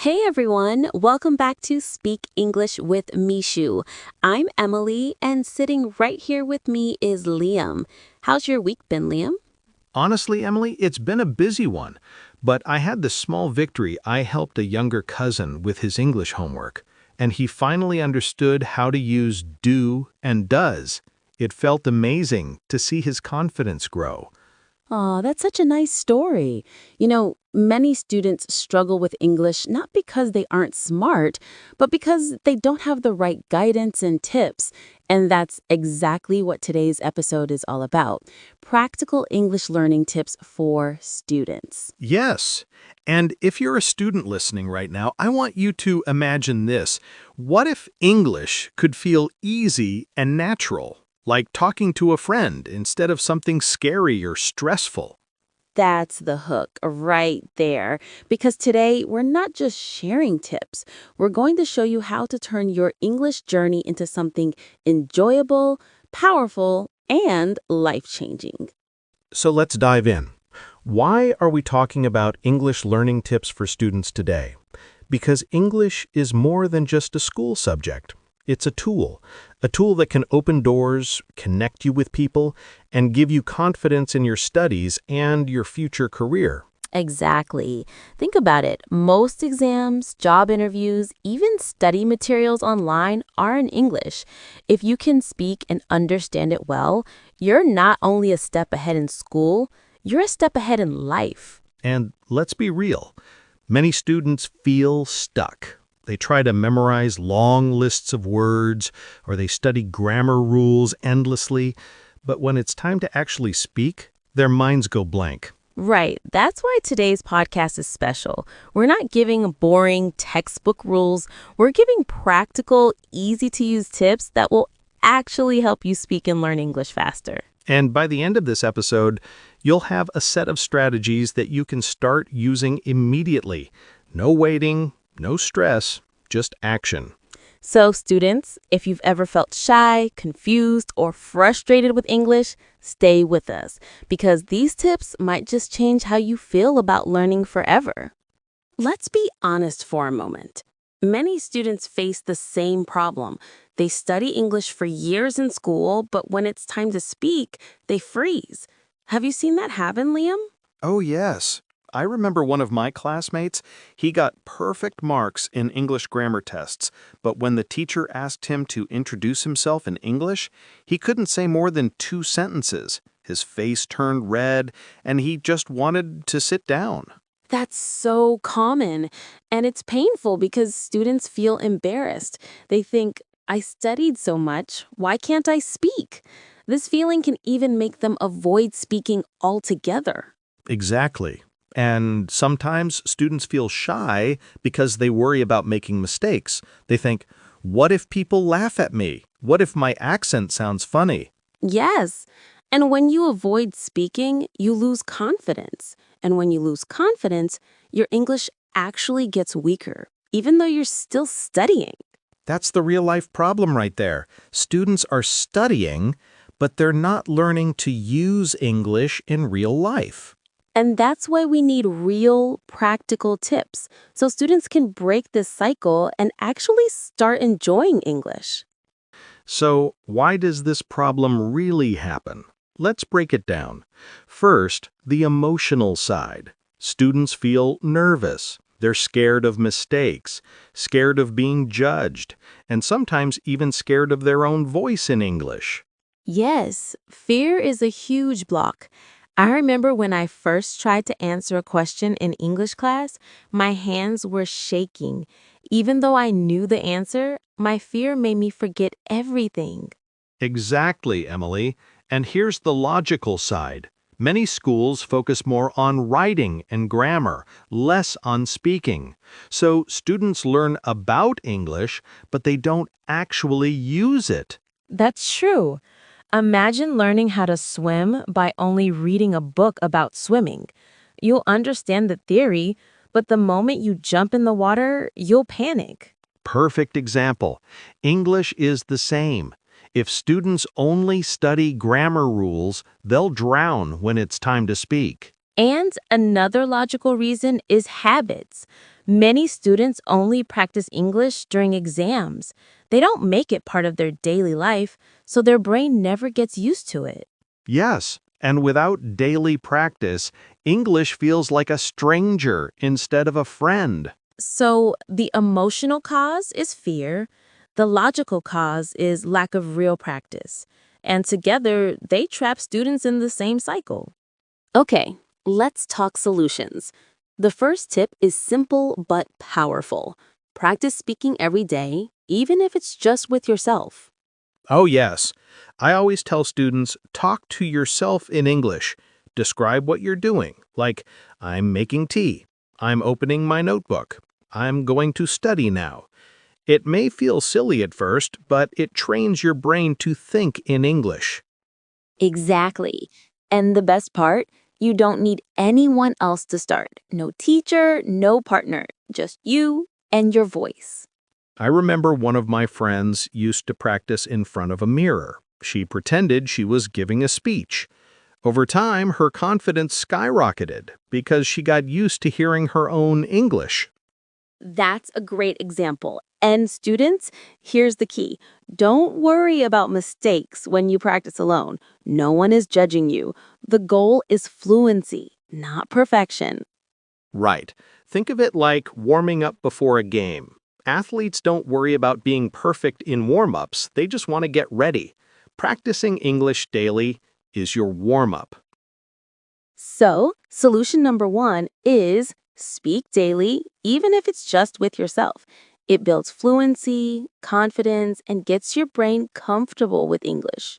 Hey everyone, welcome back to Speak English with Mishu. I'm Emily, and sitting right here with me is Liam. How's your week been, Liam? Honestly, Emily, it's been a busy one, but I had this small victory. I helped a younger cousin with his English homework, and he finally understood how to use do and does. It felt amazing to see his confidence grow. Aw, that's such a nice story. Many students struggle with English not because they aren't smart, but because they don't have the right guidance and tips. And that's exactly what today's episode is all about. Practical English learning tips for students. Yes, and if you're a student listening right now, I want you to imagine this. What if English could feel easy and natural, like talking to a friend instead of something scary or stressful? That's the hook right there. Because today, we're not just sharing tips. We're going to show you how to turn your English journey into something enjoyable, powerful, and life-changing. So let's dive in. Why are we talking about English learning tips for students today? Because English is more than just a school subject. It's a tool that can open doors, connect you with people, and give you confidence in your studies and your future career. Exactly. Think about it. Most exams, job interviews, even study materials online are in English. If you can speak and understand it well, you're not only a step ahead in school, you're a step ahead in life. And let's be real, many students feel stuck. They try to memorize long lists of words, or they study grammar rules endlessly, but when it's time to actually speak, their minds go blank. Right. That's why today's podcast is special. We're not giving boring textbook rules. We're giving practical, easy to use tips that will actually help you speak and learn English faster. And by the end of this episode, you'll have a set of strategies that you can start using immediately. No waiting, no stress, just action. So, students, if you've ever felt shy, confused, or frustrated with English, stay with us because these tips might just change how you feel about learning forever. Let's be honest for a moment. Many students face the same problem. They study English for years in school, but when it's time to speak, they freeze. Have you seen that happen, Liam? Oh, yes. I remember one of my classmates, he got perfect marks in English grammar tests, but when the teacher asked him to introduce himself in English, he couldn't say more than 2 sentences. His face turned red, and he just wanted to sit down. That's so common. And it's painful because students feel embarrassed. They think, I studied so much, why can't I speak? This feeling can even make them avoid speaking altogether. Exactly. And sometimes students feel shy because they worry about making mistakes. They think, what if people laugh at me? What if my accent sounds funny? Yes. And when you avoid speaking, you lose confidence. And when you lose confidence, your English actually gets weaker, even though you're still studying. That's the real life problem right there. Students are studying, but they're not learning to use English in real life. And that's why we need real, practical tips so students can break this cycle and actually start enjoying English. So, why does this problem really happen? Let's break it down. First, the emotional side. Students feel nervous. They're scared of mistakes, scared of being judged, and sometimes even scared of their own voice in English. Yes, fear is a huge block. I remember when I first tried to answer a question in English class, my hands were shaking. Even though I knew the answer, my fear made me forget everything. Exactly, Emily. And here's the logical side. Many schools focus more on writing and grammar, less on speaking. So students learn about English, but they don't actually use it. That's true. Imagine learning how to swim by only reading a book about swimming. You'll understand the theory, but the moment you jump in the water, you'll panic. Perfect example. English is the same. If students only study grammar rules, they'll drown when it's time to speak. And another logical reason is habits. Many students only practice English during exams. They don't make it part of their daily life, so their brain never gets used to it. Yes, and without daily practice, English feels like a stranger instead of a friend. So the emotional cause is fear, the logical cause is lack of real practice. And together, they trap students in the same cycle. Okay, let's talk solutions. The first tip is simple but powerful. Practice speaking every day, even if it's just with yourself. Oh, yes. I always tell students, talk to yourself in English. Describe what you're doing, like, I'm making tea. I'm opening my notebook. I'm going to study now. It may feel silly at first, but it trains your brain to think in English. Exactly. And the best part, you don't need anyone else to start. No teacher, no partner, just you and your voice. I remember one of my friends used to practice in front of a mirror. She pretended she was giving a speech. Over time, her confidence skyrocketed because she got used to hearing her own English. That's a great example. And students, here's the key. Don't worry about mistakes when you practice alone. No one is judging you. The goal is fluency, not perfection. Right. Think of it like warming up before a game. Athletes don't worry about being perfect in warm-ups, they just want to get ready. Practicing English daily is your warm-up. So, solution number one is speak daily, even if it's just with yourself. It builds fluency, confidence, and gets your brain comfortable with English.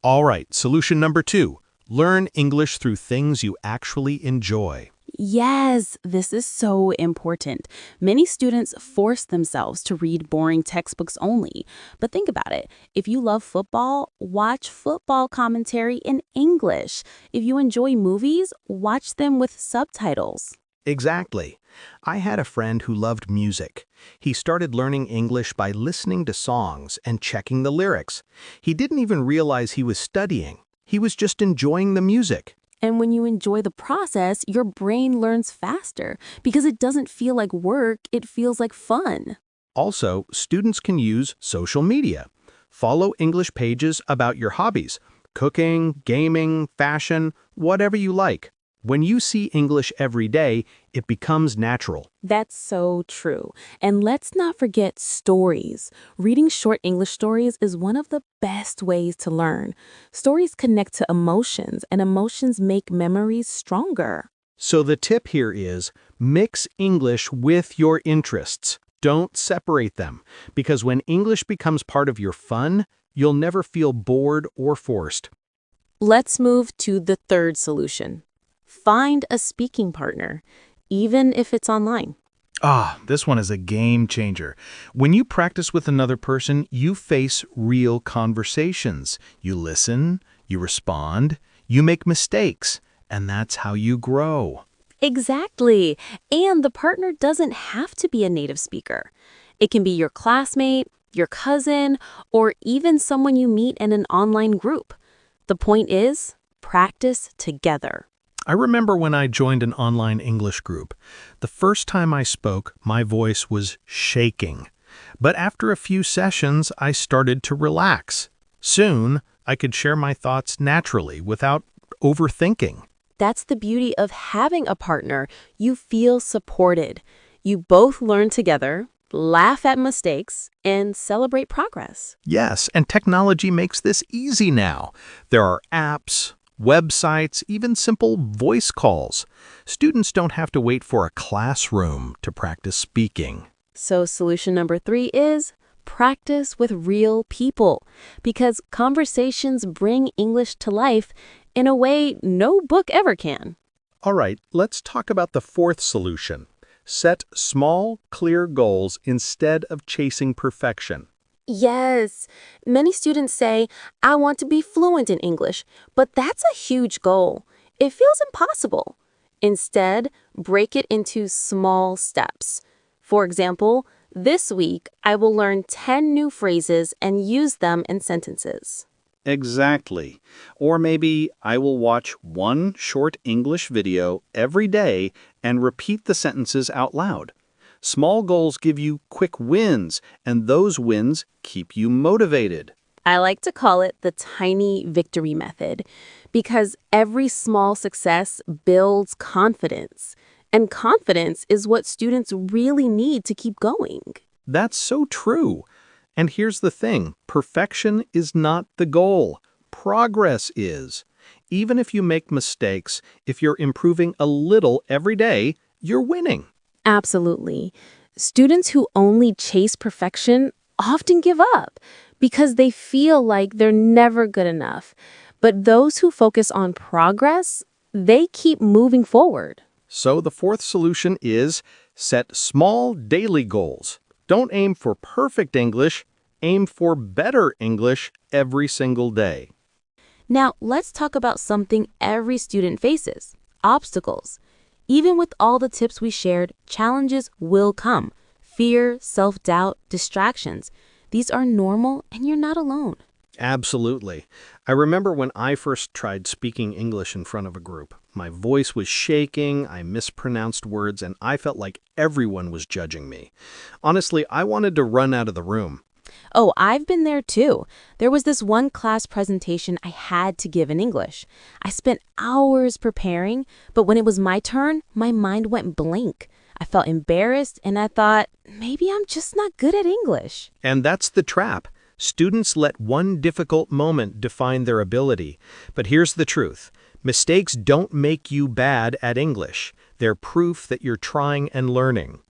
All right, solution number 2. Learn English through things you actually enjoy. Yes, this is so important. Many students force themselves to read boring textbooks only. But think about it. If you love football, watch football commentary in English. If you enjoy movies, watch them with subtitles. Exactly. I had a friend who loved music. He started learning English by listening to songs and checking the lyrics. He didn't even realize he was studying. He was just enjoying the music. And when you enjoy the process, your brain learns faster because it doesn't feel like work, it feels like fun. Also, students can use social media. Follow English pages about your hobbies, cooking, gaming, fashion, whatever you like. When you see English every day, it becomes natural. That's so true. And let's not forget stories. Reading short English stories is one of the best ways to learn. Stories connect to emotions, and emotions make memories stronger. So the tip here is mix English with your interests. Don't separate them, because when English becomes part of your fun, you'll never feel bored or forced. Let's move to the third solution. Find a speaking partner, even if it's online. This one is a game changer. When you practice with another person, you face real conversations. You listen, you respond, you make mistakes, and that's how you grow. Exactly. And the partner doesn't have to be a native speaker. It can be your classmate, your cousin, or even someone you meet in an online group. The point is, practice together. I remember when I joined an online English group. The first time I spoke, my voice was shaking. But after a few sessions, I started to relax. Soon, I could share my thoughts naturally without overthinking. That's the beauty of having a partner. You feel supported. You both learn together, laugh at mistakes, and celebrate progress. Yes, and technology makes this easy now. There are apps, websites, even simple voice calls. Students don't have to wait for a classroom to practice speaking. So solution number 3 is practice with real people, because conversations bring English to life in a way no book ever can. All right, let's talk about the fourth solution. Set small, clear goals instead of chasing perfection. Yes, many students say, I want to be fluent in English, but that's a huge goal. It feels impossible. Instead, break it into small steps. For example, this week I will learn 10 new phrases and use them in sentences. Exactly. Or maybe I will watch one short English video every day and repeat the sentences out loud. Small goals give you quick wins, and those wins keep you motivated. I like to call it the tiny victory method because every small success builds confidence. And confidence is what students really need to keep going. That's so true. And here's the thing, perfection is not the goal. Progress is. Even if you make mistakes, if you're improving a little every day, you're winning. Absolutely. Students who only chase perfection often give up because they feel like they're never good enough. But those who focus on progress, they keep moving forward. So the fourth solution is set small daily goals. Don't aim for perfect English, aim for better English every single day. Now, let's talk about something every student faces: obstacles. Even with all the tips we shared, challenges will come. Fear, self-doubt, distractions. These are normal and you're not alone. Absolutely. I remember when I first tried speaking English in front of a group. My voice was shaking, I mispronounced words, and I felt like everyone was judging me. Honestly, I wanted to run out of the room. Oh, I've been there too. There was this one class presentation I had to give in English. I spent hours preparing, but when it was my turn, my mind went blank. I felt embarrassed and I thought, maybe I'm just not good at English. And that's the trap. Students let one difficult moment define their ability. But here's the truth. Mistakes don't make you bad at English. They're proof that you're trying and learning.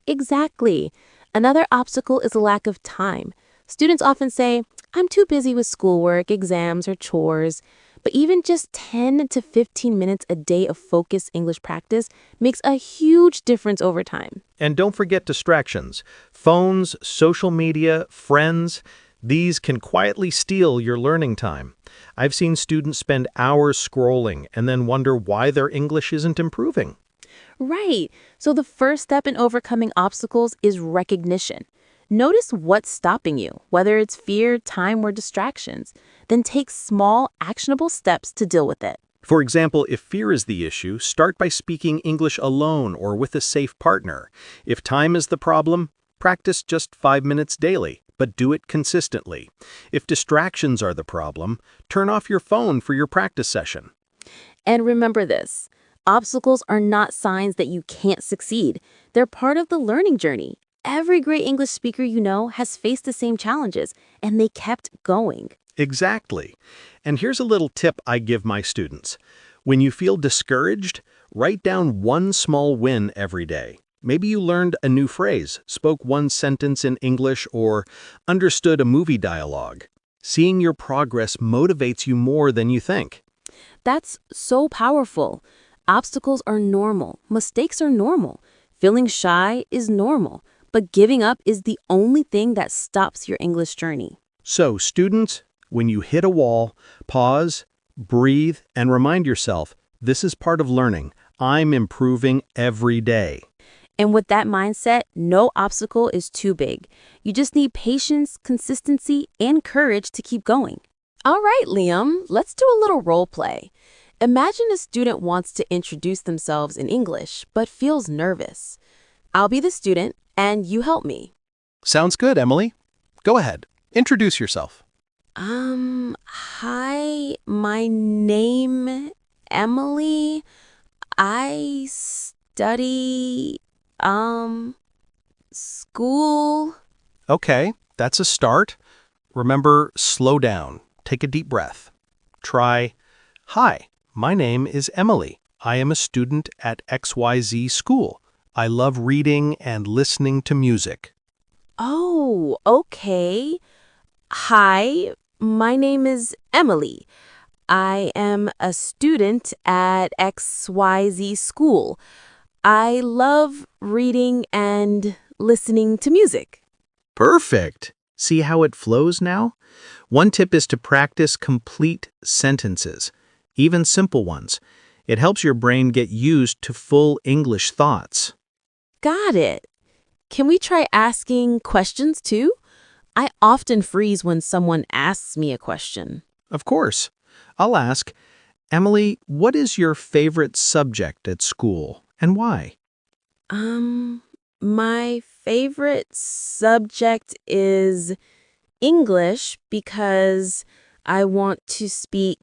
Exactly. Another obstacle is a lack of time. Students often say, I'm too busy with schoolwork, exams, or chores. But even just 10 to 15 minutes a day of focused English practice makes a huge difference over time. And don't forget distractions. Phones, social media, friends, these can quietly steal your learning time. I've seen students spend hours scrolling and then wonder why their English isn't improving. Right. So the first step in overcoming obstacles is recognition. Notice what's stopping you, whether it's fear, time, or distractions. Then take small, actionable steps to deal with it. For example, if fear is the issue, start by speaking English alone or with a safe partner. If time is the problem, practice just 5 minutes daily, but do it consistently. If distractions are the problem, turn off your phone for your practice session. And remember this: obstacles are not signs that you can't succeed. They're part of the learning journey. Every great English speaker you know has faced the same challenges, and they kept going. Exactly. And here's a little tip I give my students. When you feel discouraged, write down one small win every day. Maybe you learned a new phrase, spoke one sentence in English, or understood a movie dialogue. Seeing your progress motivates you more than you think. That's so powerful. Obstacles are normal. Mistakes are normal. Feeling shy is normal. But giving up is the only thing that stops your English journey. So, students, when you hit a wall, pause, breathe, and remind yourself, this is part of learning. I'm improving every day. And with that mindset, no obstacle is too big. You just need patience, consistency, and courage to keep going. All right, Liam, let's do a little role play. Imagine a student wants to introduce themselves in English, but feels nervous. I'll be the student, and you help me. Sounds good, Emily. Go ahead. Introduce yourself. Hi, my name Emily. I study, school. Okay, that's a start. Remember, slow down. Take a deep breath. Try, hi, my name is Emily. I am a student at XYZ school. I love reading and listening to music. Oh, okay. Hi, my name is Emily. I am a student at XYZ school. I love reading and listening to music. Perfect. See how it flows now? One tip is to practice complete sentences, even simple ones. It helps your brain get used to full English thoughts. Got it. Can we try asking questions too? I often freeze when someone asks me a question. Of course. I'll ask, Emily, what is your favorite subject at school and why? Um, my favorite subject is English because I want to speak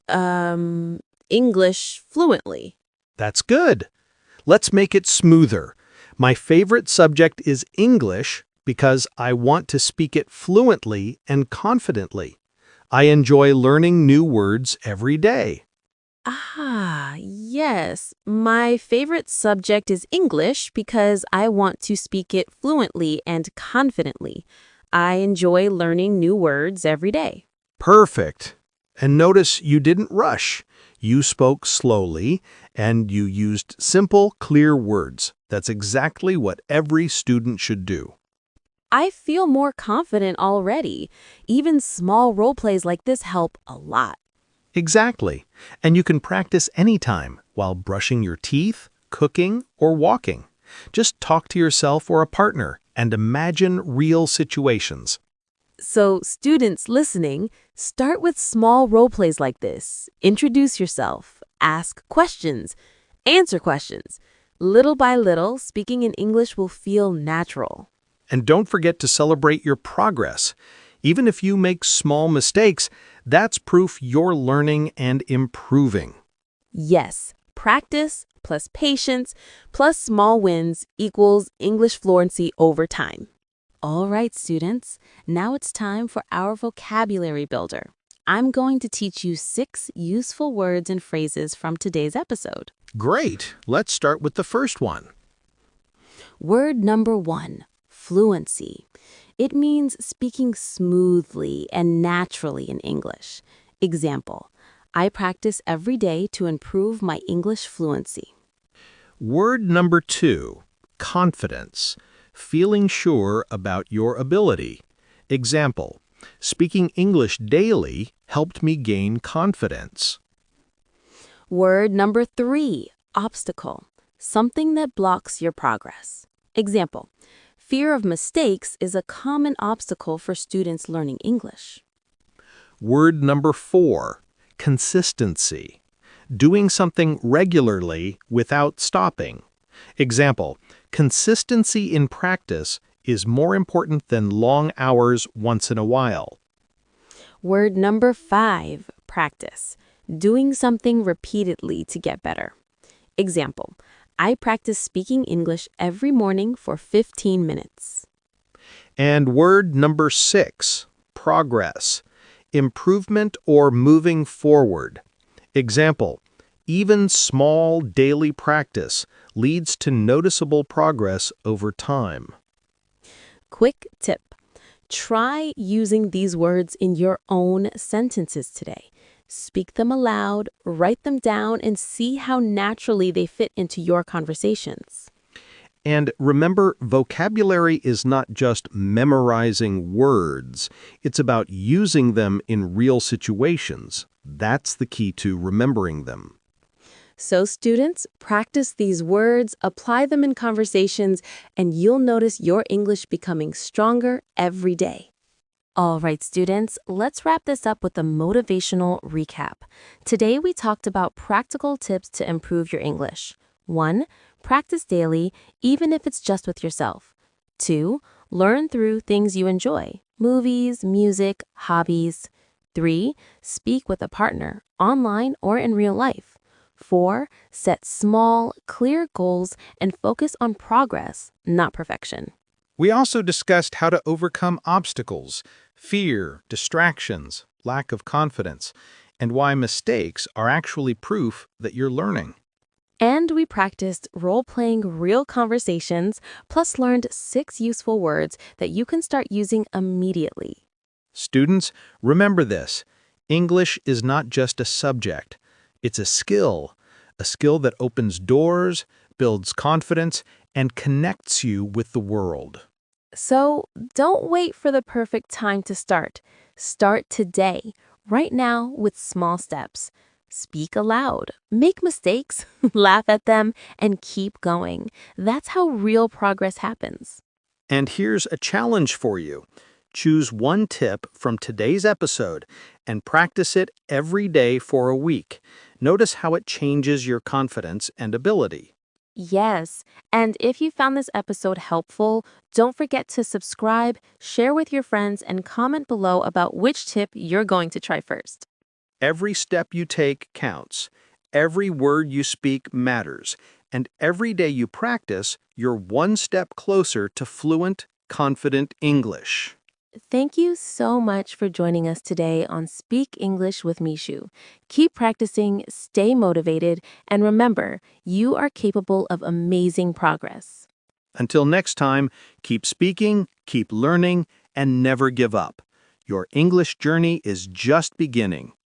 um English fluently. That's good. Let's make it smoother. My favorite subject is English because I want to speak it fluently and confidently. I enjoy learning new words every day. Ah, yes. My favorite subject is English because I want to speak it fluently and confidently. I enjoy learning new words every day. Perfect. And notice you didn't rush. You spoke slowly and you used simple, clear words. That's exactly what every student should do. I feel more confident already. Even small role plays like this help a lot. Exactly. And you can practice anytime while brushing your teeth, cooking, or walking. Just talk to yourself or a partner and imagine real situations. So, students listening, start with small role plays like this. Introduce yourself, ask questions, answer questions. Little by little, speaking in English will feel natural. And don't forget to celebrate your progress. Even if you make small mistakes, that's proof you're learning and improving. Yes, practice plus patience plus small wins equals English fluency over time. All right, students, now it's time for our vocabulary builder. I'm going to teach you 6 useful words and phrases from today's episode. Great. Let's start with the first one. Word number 1, fluency. It means speaking smoothly and naturally in English. Example, I practice every day to improve my English fluency. Word number 2, confidence. Feeling sure about your ability. Example, speaking English daily helped me gain confidence. Word number 3, obstacle. Something that blocks your progress. Example, fear of mistakes is a common obstacle for students learning English. Word number 4, consistency. Doing something regularly without stopping. Example, consistency in practice is more important than long hours once in a while. Word number 5, practice. Doing something repeatedly to get better. Example, I practice speaking English every morning for 15 minutes. And word number 6, progress. Improvement or moving forward. Example, even small daily practice leads to noticeable progress over time. Quick tip. Try using these words in your own sentences today. Speak them aloud, write them down, and see how naturally they fit into your conversations. And remember, vocabulary is not just memorizing words. It's about using them in real situations. That's the key to remembering them. So students, practice these words, apply them in conversations, and you'll notice your English becoming stronger every day. All right, students, let's wrap this up with a motivational recap. Today, we talked about practical tips to improve your English. 1. Practice daily, even if it's just with yourself. 2. Learn through things you enjoy, movies, music, hobbies. 3. Speak with a partner, online or in real life. 4. Set small, clear goals and focus on progress, not perfection. We also discussed how to overcome obstacles, fear, distractions, lack of confidence, and why mistakes are actually proof that you're learning. And we practiced role-playing real conversations, plus learned 6 useful words that you can start using immediately. Students, remember this. English is not just a subject. It's a skill that opens doors, builds confidence, and connects you with the world. So don't wait for the perfect time to start. Start today, right now, with small steps. Speak aloud, make mistakes, laugh at them, and keep going. That's how real progress happens. And here's a challenge for you. Choose one tip from today's episode and practice it every day for a week. Notice how it changes your confidence and ability. Yes, and if you found this episode helpful, don't forget to subscribe, share with your friends, and comment below about which tip you're going to try first. Every step you take counts. Every word you speak matters. And every day you practice, you're one step closer to fluent, confident English. Thank you so much for joining us today on Speak English with Mishu. Keep practicing, stay motivated, and remember, you are capable of amazing progress. Until next time, keep speaking, keep learning, and never give up. Your English journey is just beginning.